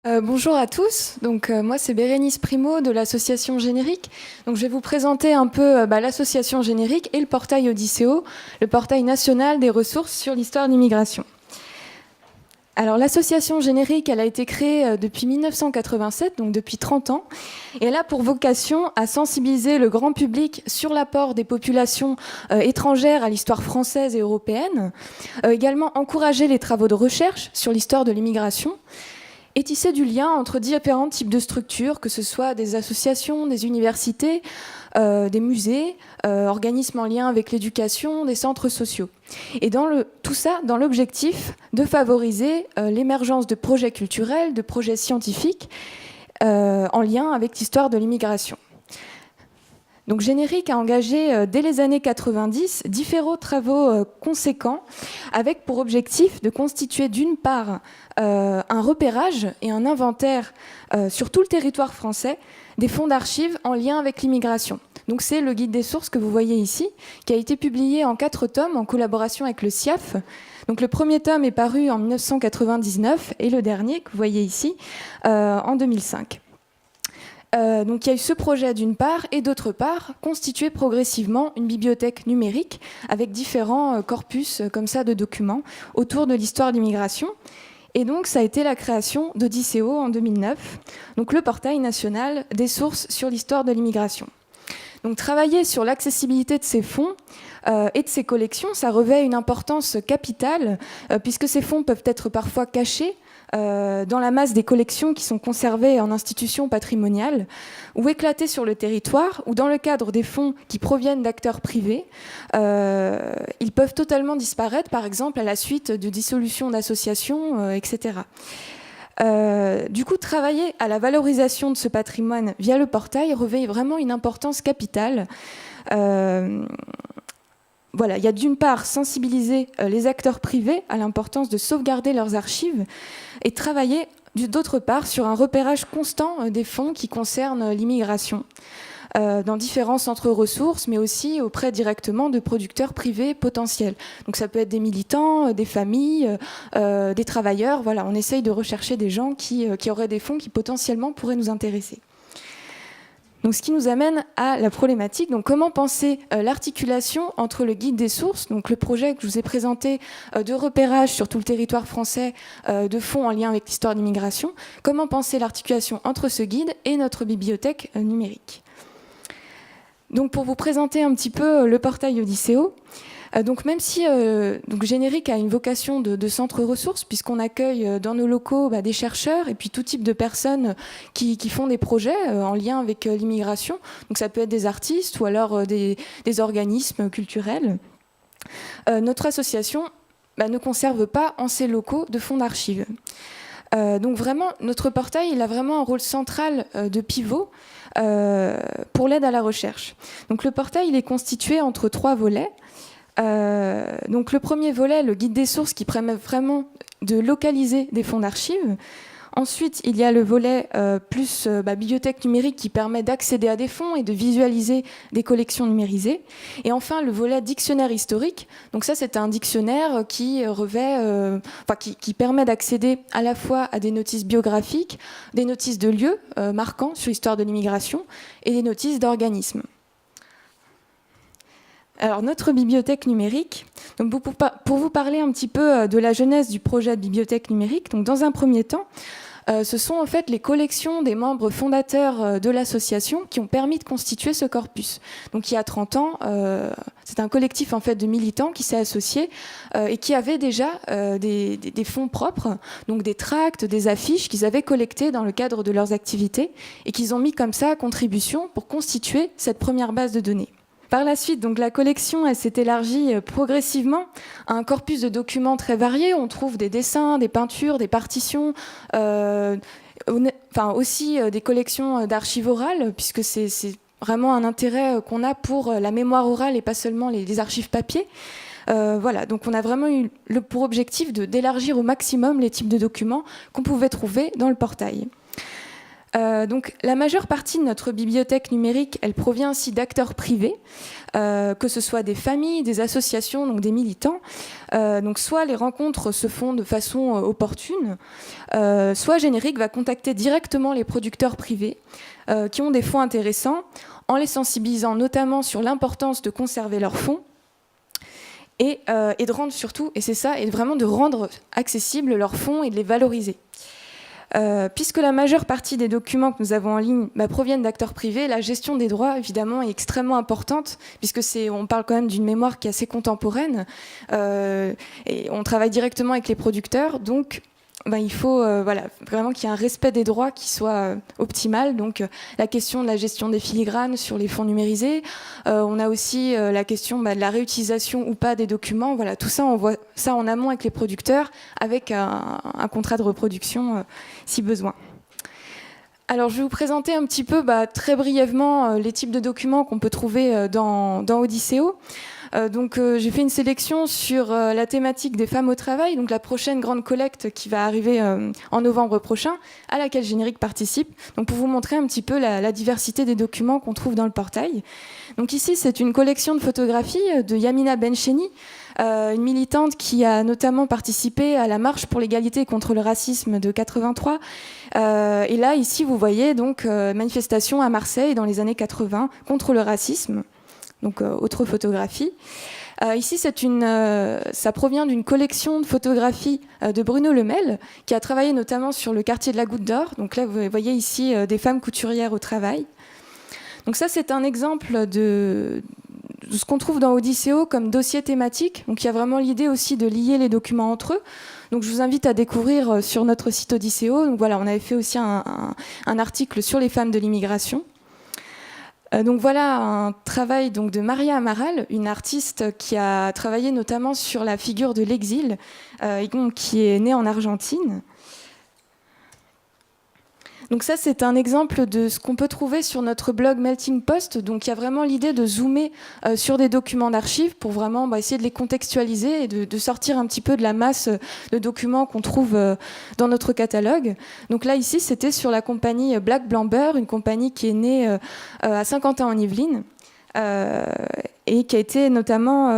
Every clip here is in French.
Bonjour à tous. Moi c'est Bérénice Primo de l'association Générique. Donc je vais vous présenter un peu l'association Générique et le portail Odysseo, le portail national des ressources sur l'histoire de l'immigration. Alors l'association Générique, elle a été créée depuis 1987, donc depuis 30 ans, et elle a pour vocation à sensibiliser le grand public sur l'apport des populations étrangères à l'histoire française et européenne, également encourager les travaux de recherche sur l'histoire de l'immigration, et tisser du lien entre différents types de structures, que ce soit des associations, des universités, des musées, organismes en lien avec l'éducation, des centres sociaux. Et tout ça dans l'objectif de favoriser l'émergence de projets culturels, de projets scientifiques en lien avec l'histoire de l'immigration. Donc Générique a engagé dès les années 90 différents travaux conséquents avec pour objectif de constituer d'une part un repérage et un inventaire sur tout le territoire français des fonds d'archives en lien avec l'immigration. Donc c'est le guide des sources que vous voyez ici, qui a été publié en 4 tomes en collaboration avec le SIAF. Donc le premier tome est paru en 1999 et le dernier que vous voyez ici en 2005. Donc il y a eu ce projet d'une part et d'autre part constituer progressivement une bibliothèque numérique avec différents corpus comme ça de documents autour de l'histoire de l'immigration. Et donc ça a été la création d'Odysseo en 2009, donc le portail national des sources sur l'histoire de l'immigration. Donc travailler sur l'accessibilité de ces fonds et de ces collections, ça revêt une importance capitale puisque ces fonds peuvent être parfois cachés dans la masse des collections qui sont conservées en institutions patrimoniales ou éclatées sur le territoire, ou dans le cadre des fonds qui proviennent d'acteurs privés, ils peuvent totalement disparaître, par exemple à la suite de dissolution d'associations, etc. Du coup, travailler à la valorisation de ce patrimoine via le portail revêt vraiment une importance capitale. Voilà, il y a d'une part sensibiliser les acteurs privés à l'importance de sauvegarder leurs archives et travailler d'autre part sur un repérage constant des fonds qui concernent l'immigration dans différents centres ressources, mais aussi auprès directement de producteurs privés potentiels. Donc ça peut être des militants, des familles, des travailleurs. Voilà, on essaye de rechercher des gens qui auraient des fonds qui potentiellement pourraient nous intéresser. Donc, ce qui nous amène à la problématique. Donc, comment penser l'articulation entre le guide des sources, donc le projet que je vous ai présenté de repérage sur tout le territoire français de fonds en lien avec l'histoire de l'immigration, comment penser l'articulation entre ce guide et notre bibliothèque numérique. Donc, pour vous présenter un petit peu le portail Odysseo, donc même si Générique a une vocation de centre ressources, puisqu'on accueille dans nos locaux des chercheurs et puis tout type de personnes qui font des projets en lien avec l'immigration. Donc ça peut être des artistes ou alors des organismes culturels. Notre association ne conserve pas en ses locaux de fonds d'archives. Donc vraiment, notre portail, il a vraiment un rôle central de pivot pour l'aide à la recherche. Donc le portail, il est constitué entre 3 volets. Donc le premier volet, le guide des sources, qui permet vraiment de localiser des fonds d'archives. Ensuite, il y a le volet bibliothèque numérique qui permet d'accéder à des fonds et de visualiser des collections numérisées. Et enfin, le volet dictionnaire historique. Donc ça, c'est un dictionnaire qui qui permet d'accéder à la fois à des notices biographiques, des notices de lieux marquants sur l'histoire de l'immigration et des notices d'organismes. Alors, notre bibliothèque numérique, donc pour vous parler un petit peu de la genèse du projet de bibliothèque numérique, donc dans un premier temps, ce sont en fait les collections des membres fondateurs de l'association qui ont permis de constituer ce corpus. Donc il y a 30 ans, c'est un collectif en fait de militants qui s'est associé et qui avait déjà des fonds propres, donc des tracts, des affiches qu'ils avaient collectées dans le cadre de leurs activités et qu'ils ont mis comme ça à contribution pour constituer cette première base de données. Par la suite, donc, la collection elle s'est élargie progressivement à un corpus de documents très variés. On trouve des dessins, des peintures, des partitions, aussi des collections d'archives orales, puisque c'est vraiment un intérêt qu'on a pour la mémoire orale et pas seulement les archives papier. Voilà, donc on a vraiment eu pour objectif d'élargir au maximum les types de documents qu'on pouvait trouver dans le portail. Donc, la majeure partie de notre bibliothèque numérique, elle provient aussi d'acteurs privés, que ce soit des familles, des associations, donc des militants. Donc, soit les rencontres se font de façon opportune, soit Générique va contacter directement les producteurs privés qui ont des fonds intéressants, en les sensibilisant notamment sur l'importance de conserver leurs fonds et de rendre surtout, et c'est ça, et vraiment de rendre accessibles leurs fonds et de les valoriser. Puisque la majeure partie des documents que nous avons en ligne proviennent d'acteurs privés, la gestion des droits, évidemment, est extrêmement importante, puisque on parle quand même d'une mémoire qui est assez contemporaine, et on travaille directement avec les producteurs, donc il faut vraiment qu'il y ait un respect des droits qui soit optimal. Donc la question de la gestion des filigranes sur les fonds numérisés, on a aussi la question de la réutilisation ou pas des documents. Voilà, tout ça, on voit ça en amont avec les producteurs, avec un contrat de reproduction si besoin. Alors, je vais vous présenter un petit peu, très brièvement, les types de documents qu'on peut trouver dans Odysséo. Donc, j'ai fait une sélection sur la thématique des femmes au travail, donc la prochaine grande collecte qui va arriver en novembre prochain, à laquelle Générique participe, donc pour vous montrer un petit peu la diversité des documents qu'on trouve dans le portail. Donc ici, c'est une collection de photographies de Yamina Bencheni, une militante qui a notamment participé à la marche pour l'égalité contre le racisme de 83. Et là, ici, vous voyez donc manifestation à Marseille dans les années 80 contre le racisme. Donc, autre photographie. Ici, ça provient d'une collection de photographies de Bruno Lemel, qui a travaillé notamment sur le quartier de la Goutte d'Or. Donc là, vous voyez ici des femmes couturières au travail. Donc ça, c'est un exemple de ce qu'on trouve dans Odysséo comme dossier thématique. Donc il y a vraiment l'idée aussi de lier les documents entre eux. Donc je vous invite à découvrir sur notre site Odysséo. Donc voilà, on avait fait aussi un article sur les femmes de l'immigration. Donc voilà un travail donc de Maria Amaral, une artiste qui a travaillé notamment sur la figure de l'exil, qui est née en Argentine. Donc ça, c'est un exemple de ce qu'on peut trouver sur notre blog Melting Post. Donc il y a vraiment l'idée de zoomer sur des documents d'archives pour vraiment essayer de les contextualiser et de sortir un petit peu de la masse de documents qu'on trouve dans notre catalogue. Donc là, ici, c'était sur la compagnie Black Blamber, une compagnie qui est née à Saint-Quentin-en-Yvelines. Et qui a été notamment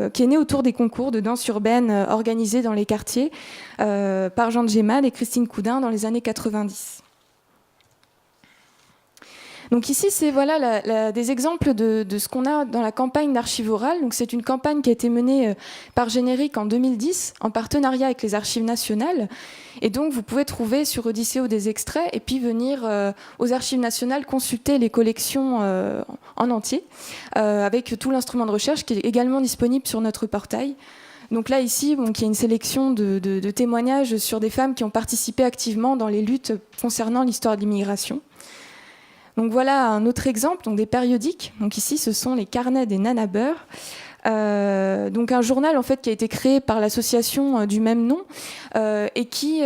qui est née autour des concours de danse urbaine organisés dans les quartiers par Jean de Gémade et Christine Coudin dans les années 90. Donc ici, c'est des exemples de ce qu'on a dans la campagne d'archives orales. Donc c'est une campagne qui a été menée par Générique en 2010 en partenariat avec les Archives nationales. Et donc vous pouvez trouver sur Odysséo des extraits et puis venir aux Archives nationales consulter les collections en entier avec tout l'instrument de recherche qui est également disponible sur notre portail. Donc là, ici, il y a une sélection de témoignages sur des femmes qui ont participé activement dans les luttes concernant l'histoire de l'immigration. Donc voilà un autre exemple, donc des périodiques. Donc ici, ce sont les carnets des nanabeurs. Donc un journal en fait qui a été créé par l'association du même nom et qui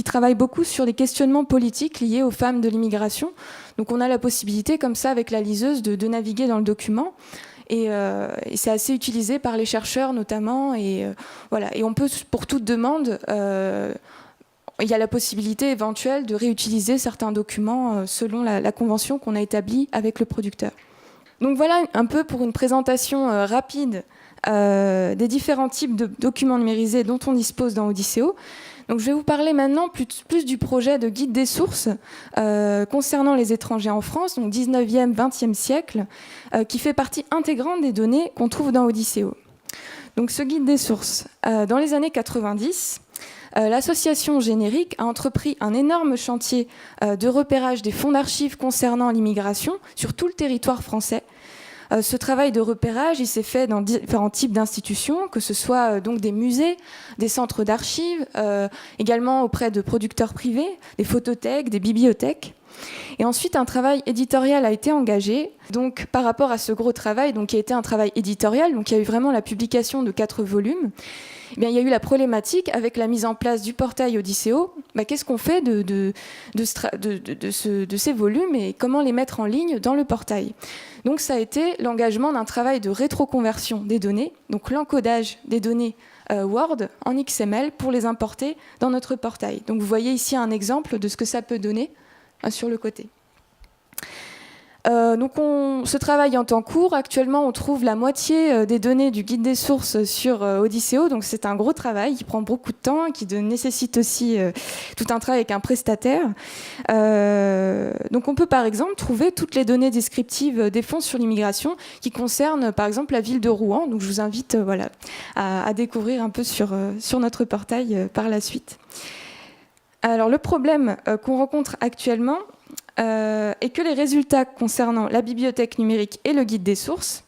travaille beaucoup sur des questionnements politiques liés aux femmes de l'immigration. Donc on a la possibilité comme ça avec la liseuse de naviguer dans le document. Et c'est assez utilisé par les chercheurs notamment. Et on peut, pour toute demande, il y a la possibilité éventuelle de réutiliser certains documents selon la convention qu'on a établie avec le producteur. Donc voilà un peu pour une présentation rapide des différents types de documents numérisés dont on dispose dans Odysséo. Donc je vais vous parler maintenant plus du projet de guide des sources concernant les étrangers en France, donc 19e, 20e siècle, qui fait partie intégrante des données qu'on trouve dans Odysséo. Donc ce guide des sources, dans les années 90, l'association Générique a entrepris un énorme chantier de repérage des fonds d'archives concernant l'immigration sur tout le territoire français. Ce travail de repérage, il s'est fait dans différents types d'institutions, que ce soit donc des musées, des centres d'archives, également auprès de producteurs privés, des photothèques, des bibliothèques. Et ensuite, un travail éditorial a été engagé. Donc, par rapport à ce gros travail, donc, qui a été un travail éditorial, donc il y a eu vraiment la publication de 4 volumes. Eh bien, il y a eu la problématique avec la mise en place du portail Odysséo. Qu'est-ce qu'on fait de ces volumes et comment les mettre en ligne dans le portail? Donc, ça a été l'engagement d'un travail de rétroconversion des données, donc l'encodage des données Word en XML pour les importer dans notre portail. Donc, vous voyez ici un exemple de ce que ça peut donner. sur le côté. Donc ce travail est en cours. Actuellement, on trouve la moitié des données du guide des sources sur Odysseo. Donc c'est un gros travail qui prend beaucoup de temps, qui nécessite aussi tout un travail avec un prestataire. Donc on peut par exemple trouver toutes les données descriptives des fonds sur l'immigration qui concernent par exemple la ville de Rouen. Donc je vous invite à découvrir un peu sur notre portail par la suite. Alors le problème qu'on rencontre actuellement, et que les résultats concernant la bibliothèque numérique et le guide des sources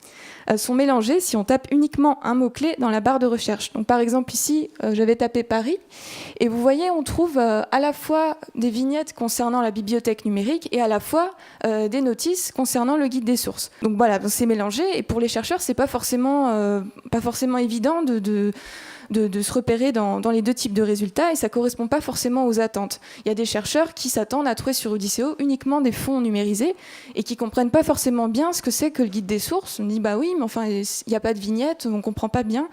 sont mélangés si on tape uniquement un mot-clé dans la barre de recherche. Donc, par exemple, ici, j'avais tapé Paris, et vous voyez, on trouve à la fois des vignettes concernant la bibliothèque numérique et à la fois des notices concernant le guide des sources. Donc voilà, c'est mélangé, et pour les chercheurs, c'est pas forcément évident de se repérer dans les deux types de résultats, et ça ne correspond pas forcément aux attentes. Il y a des chercheurs qui s'attendent à trouver sur Odysseo uniquement des fonds numérisés et qui ne comprennent pas forcément bien ce que c'est que le guide des sources. On dit bah oui, mais enfin il n'y a pas de vignette, on ne comprend pas bien.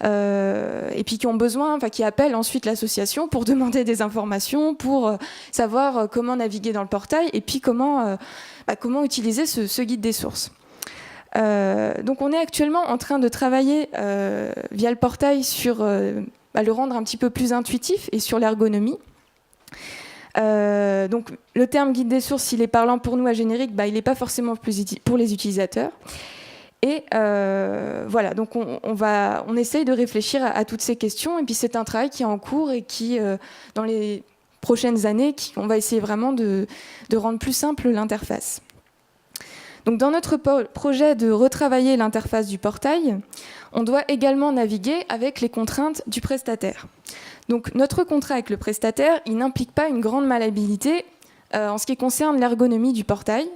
Et puis qui appellent ensuite l'association pour demander des informations, pour savoir comment naviguer dans le portail et puis comment utiliser ce guide des sources. Donc on est actuellement en train de travailler via le portail sur le rendre un petit peu plus intuitif et sur l'ergonomie. Donc le terme guide des sources, s'il est parlant pour nous à Générique, il n'est pas forcément pour les utilisateurs. Et voilà, donc on essaye de réfléchir à toutes ces questions, et puis c'est un travail qui est en cours et qui, dans les prochaines années, on va essayer vraiment de rendre plus simple l'interface. Donc dans notre projet de retravailler l'interface du portail, on doit également naviguer avec les contraintes du prestataire. Donc notre contrat avec le prestataire, il n'implique pas une grande malléabilité en ce qui concerne l'ergonomie du portail.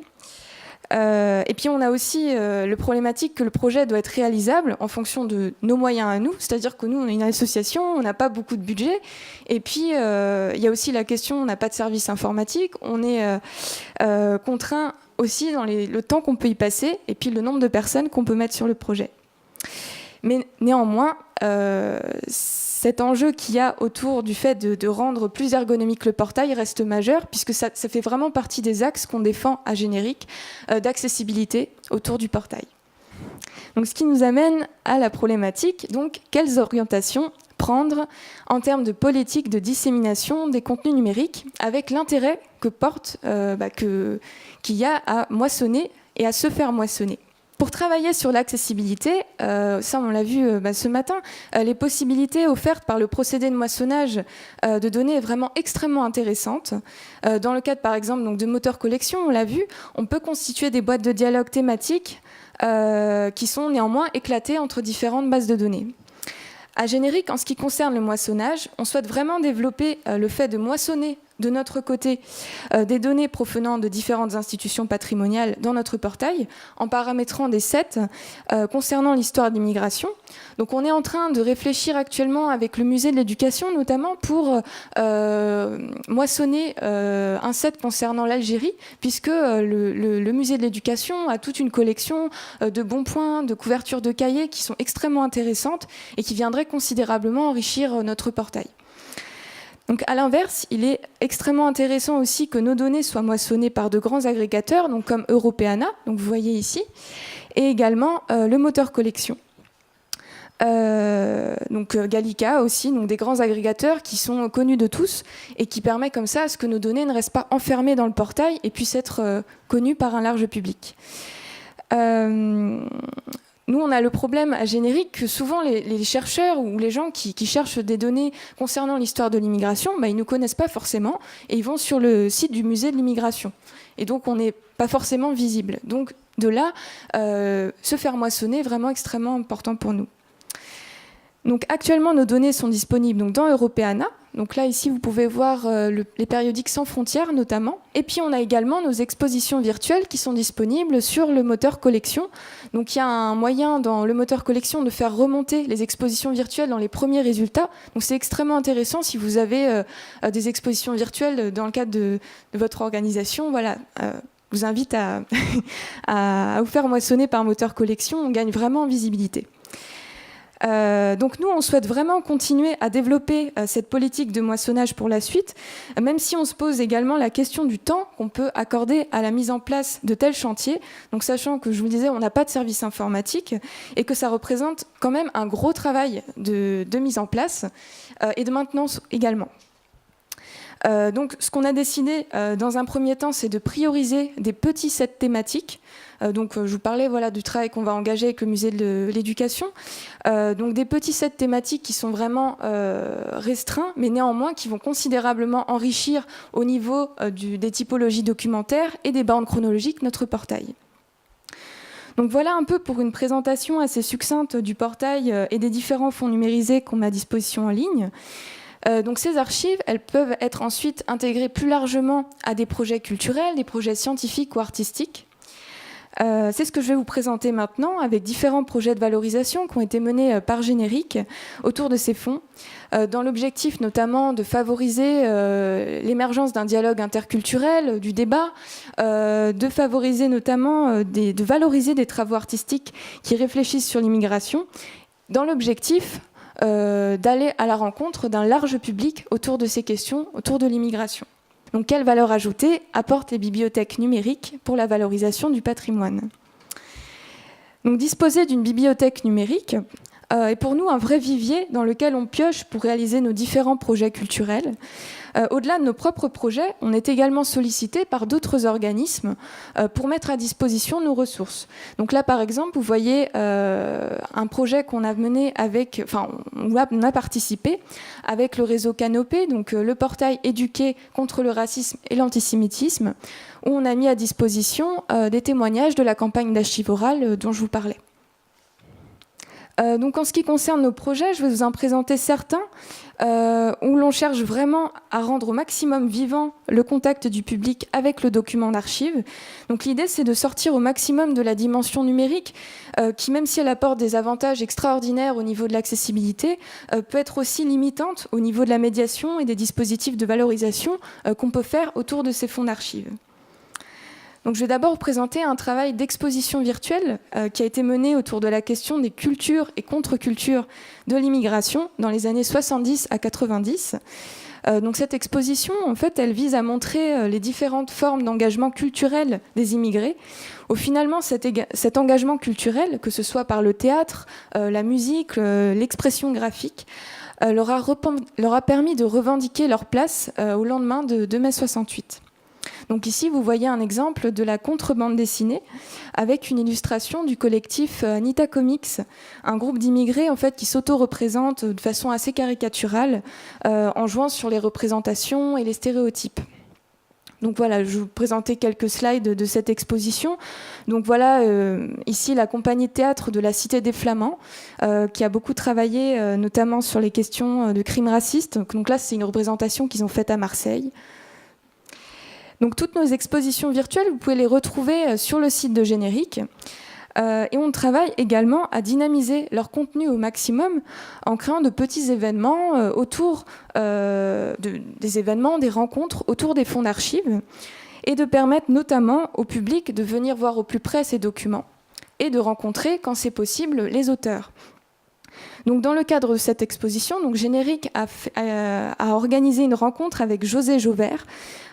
Et puis on a aussi le problématique que le projet doit être réalisable en fonction de nos moyens à nous, c'est-à-dire que nous on est une association, on n'a pas beaucoup de budget, et puis il y a aussi la question, on n'a pas de service informatique, on est contraint aussi dans le temps qu'on peut y passer et puis le nombre de personnes qu'on peut mettre sur le projet. Mais néanmoins, cet enjeu qu'il y a autour du fait de rendre plus ergonomique le portail reste majeur, puisque ça fait vraiment partie des axes qu'on défend à Générique d'accessibilité autour du portail. Donc, ce qui nous amène à la problématique, donc quelles orientations prendre en termes de politique de dissémination des contenus numériques, avec l'intérêt que porte qu'il y a à moissonner et à se faire moissonner. Pour travailler sur l'accessibilité, ça on l'a vu ce matin, les possibilités offertes par le procédé de moissonnage de données est vraiment extrêmement intéressante. Dans le cadre par exemple donc, de moteurs collection, on l'a vu, on peut constituer des boîtes de dialogue thématiques qui sont néanmoins éclatées entre différentes bases de données. À Générique, en ce qui concerne le moissonnage, on souhaite vraiment développer le fait de moissonner de notre côté des données provenant de différentes institutions patrimoniales dans notre portail en paramétrant des sets concernant l'histoire de l'immigration. Donc on est en train de réfléchir actuellement avec le musée de l'éducation notamment pour moissonner un set concernant l'Algérie, puisque le musée de l'éducation a toute une collection de bons points, de couvertures de cahiers qui sont extrêmement intéressantes et qui viendraient considérablement enrichir notre portail. Donc à l'inverse, il est extrêmement intéressant aussi que nos données soient moissonnées par de grands agrégateurs, donc comme Europeana, donc vous voyez ici, et également le moteur collection. Donc Gallica aussi, donc des grands agrégateurs qui sont connus de tous et qui permet comme ça à ce que nos données ne restent pas enfermées dans le portail et puissent être connues par un large public. Nous, on a le problème à Générique que souvent les chercheurs ou les gens qui cherchent des données concernant l'histoire de l'immigration, ils ne nous connaissent pas forcément et ils vont sur le site du musée de l'immigration. Et donc, on n'est pas forcément visible. Donc, de là, se faire moissonner est vraiment extrêmement important pour nous. Donc, actuellement, nos données sont disponibles donc, dans Europeana. Donc là, ici, vous pouvez voir les périodiques sans frontières, notamment. Et puis, on a également nos expositions virtuelles qui sont disponibles sur le moteur collection. Donc, il y a un moyen dans le moteur collection de faire remonter les expositions virtuelles dans les premiers résultats. Donc, c'est extrêmement intéressant si vous avez des expositions virtuelles dans le cadre de votre organisation. Voilà, je vous invite à vous faire moissonner par moteur collection. On gagne vraiment en visibilité. Donc nous, on souhaite vraiment continuer à développer cette politique de moissonnage pour la suite, même si on se pose également la question du temps qu'on peut accorder à la mise en place de tels chantiers. Donc sachant que, je vous le disais, on n'a pas de service informatique et que ça représente quand même un gros travail de mise en place et de maintenance également. Donc, ce qu'on a décidé dans un premier temps, c'est de prioriser des petits sets thématiques. Je vous parlais du travail qu'on va engager avec le musée de l'éducation. Donc, des petits sets thématiques qui sont vraiment restreints, mais néanmoins qui vont considérablement enrichir au niveau des typologies documentaires et des bornes chronologiques notre portail. Donc voilà un peu pour une présentation assez succincte du portail et des différents fonds numérisés qu'on met à disposition en ligne. Donc ces archives, elles peuvent être ensuite intégrées plus largement à des projets culturels, des projets scientifiques ou artistiques. C'est ce que je vais vous présenter maintenant avec différents projets de valorisation qui ont été menés par Générique autour de ces fonds, dans l'objectif notamment de favoriser l'émergence d'un dialogue interculturel, du débat, de favoriser notamment, de valoriser des travaux artistiques qui réfléchissent sur l'immigration, dans l'objectif d'aller à la rencontre d'un large public autour de ces questions, autour de l'immigration. Donc, quelle valeur ajoutée apportent les bibliothèques numériques pour la valorisation du patrimoine ? Donc, disposer d'une bibliothèque numérique est pour nous un vrai vivier dans lequel on pioche pour réaliser nos différents projets culturels. Au-delà de nos propres projets, on est également sollicité par d'autres organismes pour mettre à disposition nos ressources. Donc là, par exemple, vous voyez un projet qu'on a mené on a participé avec le réseau Canopé, donc le portail éduqué contre le racisme et l'antisémitisme, où on a mis à disposition des témoignages de la campagne d'archives orales dont je vous parlais. Donc en ce qui concerne nos projets, je vais vous en présenter certains où l'on cherche vraiment à rendre au maximum vivant le contact du public avec le document d'archives. Donc l'idée, c'est de sortir au maximum de la dimension numérique qui, même si elle apporte des avantages extraordinaires au niveau de l'accessibilité, peut être aussi limitante au niveau de la médiation et des dispositifs de valorisation qu'on peut faire autour de ces fonds d'archives. Donc, je vais d'abord vous présenter un travail d'exposition virtuelle qui a été mené autour de la question des cultures et contre-cultures de l'immigration dans les années 70 à 90. Donc, cette exposition, en fait, elle vise à montrer les différentes formes d'engagement culturel des immigrés, où finalement cet engagement culturel, que ce soit par le théâtre, la musique, l'expression graphique, leur a permis de revendiquer leur place au lendemain de mai 68. Donc ici, vous voyez un exemple de la contrebande dessinée avec une illustration du collectif Anita Comics, un groupe d'immigrés en fait, qui s'auto-représente de façon assez caricaturale en jouant sur les représentations et les stéréotypes. Donc voilà, je vais vous présenter quelques slides de cette exposition. Donc voilà, ici la compagnie de théâtre de la Cité des Flamands, qui a beaucoup travaillé notamment sur les questions de crimes racistes. Donc là, c'est une représentation qu'ils ont faite à Marseille. Donc toutes nos expositions virtuelles, vous pouvez les retrouver sur le site de Générique. Et on travaille également à dynamiser leur contenu au maximum en créant de petits événements autour des événements, des rencontres autour des fonds d'archives et de permettre notamment au public de venir voir au plus près ces documents et de rencontrer, quand c'est possible, les auteurs. Donc, dans le cadre de cette exposition, donc Générique a organisé une rencontre avec José Jauvert,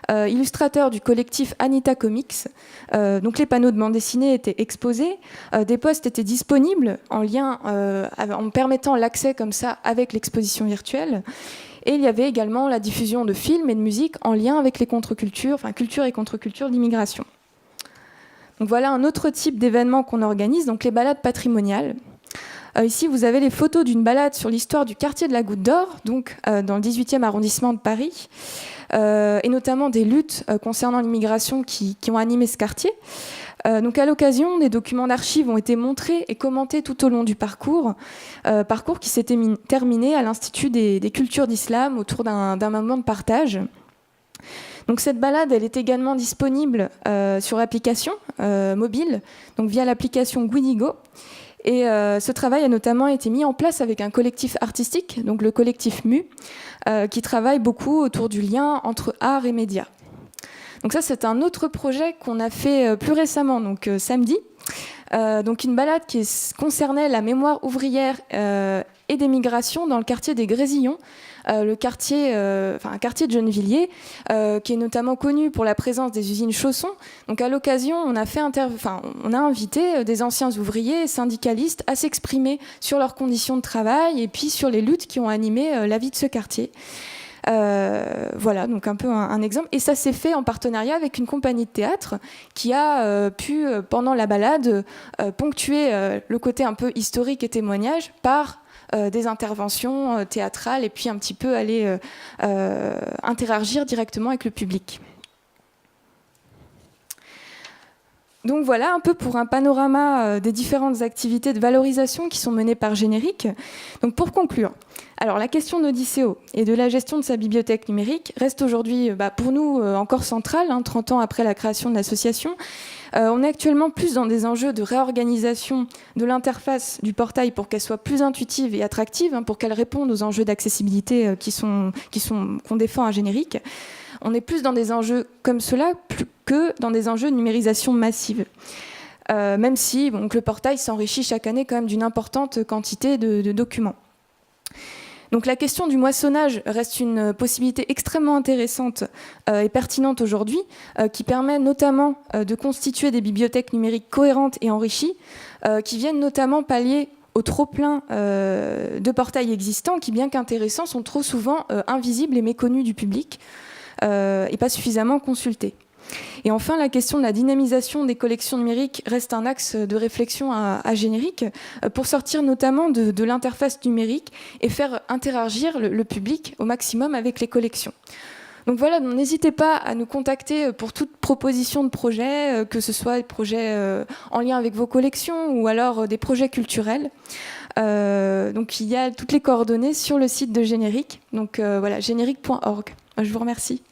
illustrateur du collectif Anita Comics. Donc les panneaux de bande dessinée étaient exposés, des posts étaient disponibles en permettant l'accès comme ça avec l'exposition virtuelle. Et il y avait également la diffusion de films et de musique en lien avec les contre-cultures, enfin culture et contre-culture d'immigration. Donc voilà un autre type d'événement qu'on organise, donc les balades patrimoniales. Ici, vous avez les photos d'une balade sur l'histoire du quartier de la Goutte d'Or, donc dans le 18e arrondissement de Paris, et notamment des luttes concernant l'immigration qui ont animé ce quartier. Donc à l'occasion, des documents d'archives ont été montrés et commentés tout au long du parcours qui s'était terminé à l'Institut des cultures d'islam autour d'un moment de partage. Donc cette balade, elle est également disponible sur application mobile, donc via l'application Guidigo. Et ce travail a notamment été mis en place avec un collectif artistique, donc le collectif MU, qui travaille beaucoup autour du lien entre art et médias. Donc ça, c'est un autre projet qu'on a fait plus récemment, donc samedi, Donc une balade qui concernait la mémoire ouvrière et des migrations dans le quartier des Grésillons, un quartier de Gennevilliers, qui est notamment connu pour la présence des usines Chausson. Donc à l'occasion, on a invité des anciens ouvriers et syndicalistes à s'exprimer sur leurs conditions de travail et puis sur les luttes qui ont animé la vie de ce quartier. Voilà, donc un peu un exemple. Et ça s'est fait en partenariat avec une compagnie de théâtre qui a pu, pendant la balade, ponctuer le côté un peu historique et témoignage par des interventions théâtrales et puis un petit peu aller interagir directement avec le public. Donc voilà un peu pour un panorama des différentes activités de valorisation qui sont menées par Générique. Donc pour conclure, alors la question d'Odysséo et de la gestion de sa bibliothèque numérique reste aujourd'hui pour nous encore centrale, 30 ans après la création de l'association. On est actuellement plus dans des enjeux de réorganisation de l'interface du portail pour qu'elle soit plus intuitive et attractive, pour qu'elle réponde aux enjeux d'accessibilité qu'on défend à Générique. On est plus dans des enjeux comme cela que dans des enjeux de numérisation massive. Même si le portail s'enrichit chaque année quand même d'une importante quantité de documents. Donc la question du moissonnage reste une possibilité extrêmement intéressante et pertinente aujourd'hui, qui permet notamment de constituer des bibliothèques numériques cohérentes et enrichies, qui viennent notamment pallier au trop-plein de portails existants, qui, bien qu'intéressants, sont trop souvent invisibles et méconnus du public, et pas suffisamment consultés. Et enfin, la question de la dynamisation des collections numériques reste un axe de réflexion à Générique pour sortir notamment de l'interface numérique et faire interagir le public au maximum avec les collections. Donc voilà, n'hésitez pas à nous contacter pour toute proposition de projet, que ce soit des projets en lien avec vos collections ou alors des projets culturels. Donc il y a toutes les coordonnées sur le site de Générique, donc voilà, générique.org. Je vous remercie.